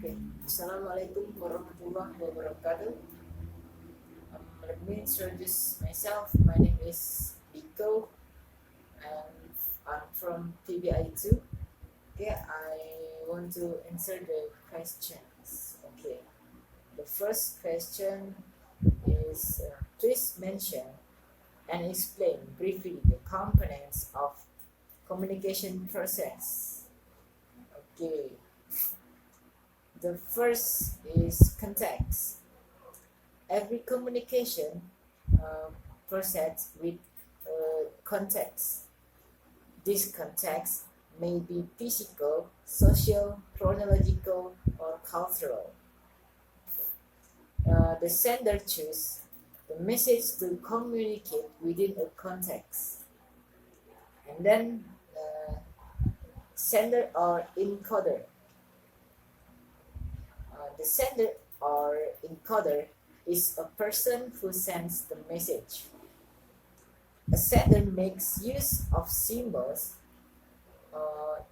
Okay. Assalamualaikum warahmatullahi wabarakatuh. Let me introduce myself. My name is Dico, and I'm from PBI2. Okay, I want to answer the questions. Okay, the first question is please mention and explain briefly the components of communication process. Okay, the first is context. Every communication uh, process with context. This context may be physical, social, chronological, or cultural. The sender chooses the message to communicate within a context, and then sender or encoder. The sender or encoder is a person who sends the message. A sender makes use of symbols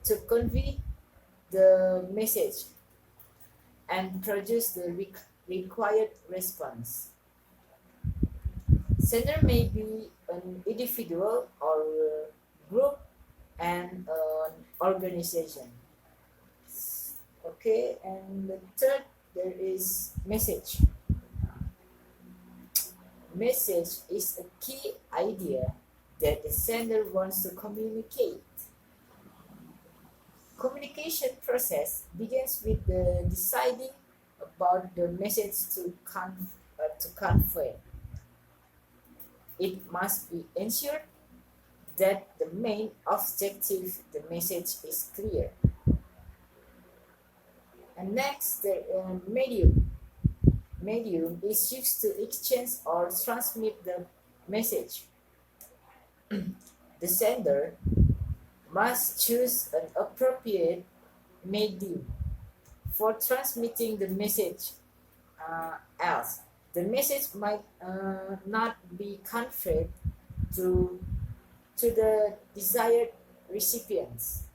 to convey the message and produce the required response. Sender may be an individual or a group and an organization. Okay, and the third, there is message. Message is a key idea that the sender wants to communicate. Communication process begins with the deciding about the message to convey. It must be ensured that the main objective the message is clear. And next, the medium. Medium is used to exchange or transmit the message. The sender must choose an appropriate medium for transmitting the message, else the message might not be conveyed to, to the desired recipients.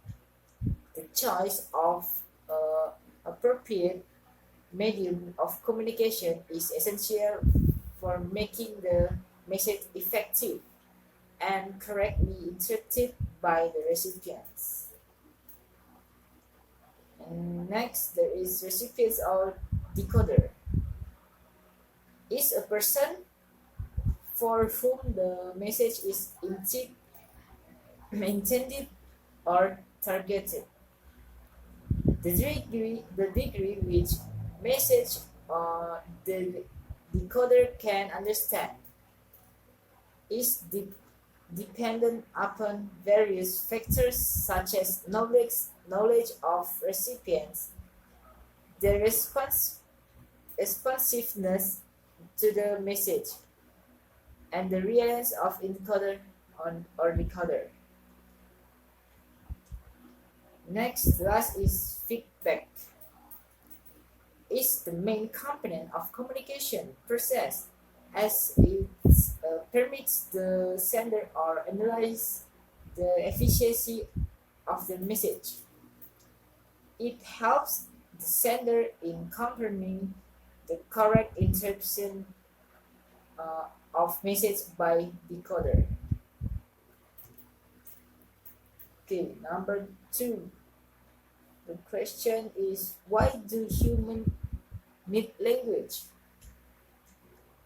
The choice of appropriate medium of communication is essential for making the message effective and correctly interpreted by the recipients. And next, there is recipients or decoder. Is a person for whom the message is intended or targeted. The degree which message the decoder can understand is dependent upon various factors such as knowledge of recipients, the responsiveness to the message, and the reliance of encoder or decoder. Next, last is feedback. Is the main component of communication process as it permits the sender or analyze the efficiency of the message. It helps the sender in confirming the correct interpretation of message by decoder. Okay, number 2. The question is, why do humans need language?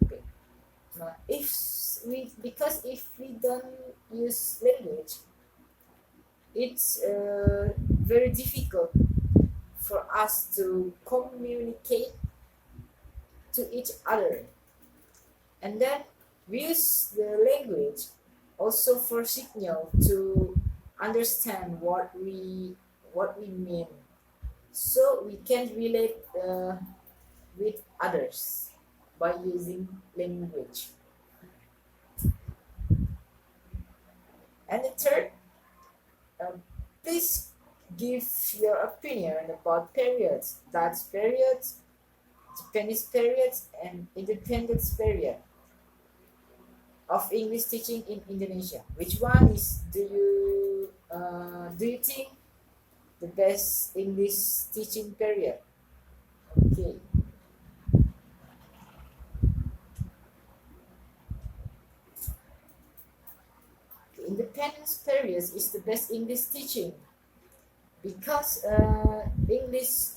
Okay. If we don't use language, it's very difficult for us to communicate to each other, and then we use the language also for signal to understand what we mean, so we can relate with others by using language. And the third, please give your opinion about periods, Dutch periods, Japanese periods, and independence period of English teaching in Indonesia. Which one is do you think the best English teaching period? Okay. Independence period is the best English teaching because English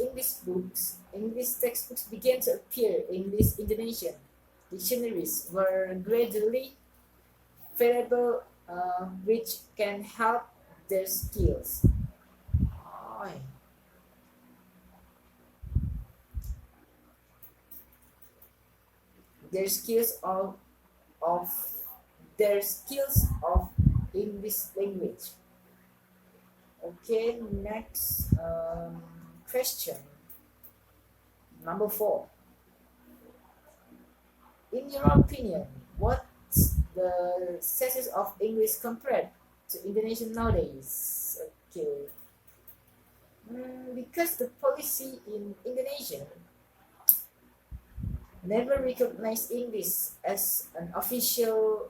textbooks began to appear. English Indonesian dictionaries were gradually available, which can help their skills. Oi. Their skills of their skills of English language. Okay, next question. Number 4. In your opinion, what's the status of English compared to Indonesian nowadays? Okay. Because the policy in Indonesia never recognized English as an official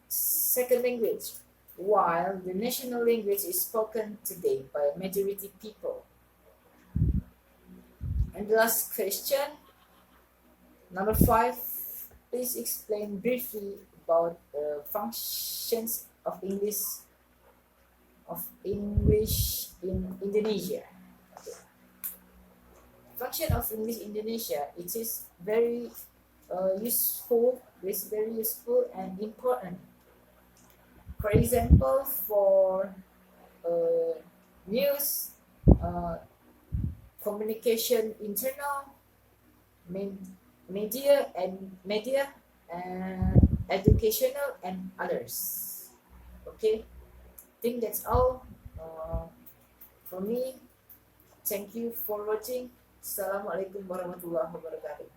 second language, while the national language is spoken today by majority people. And the last question, number 5, please explain briefly about the functions of English in Indonesia. Okay. Function of English Indonesia, it is very useful. It's very useful and important. For example, for news, uh, communication internal, media and educational and others. Okay, I think that's all for me. Thank you for watching. Assalamualaikum warahmatullahi wabarakatuh.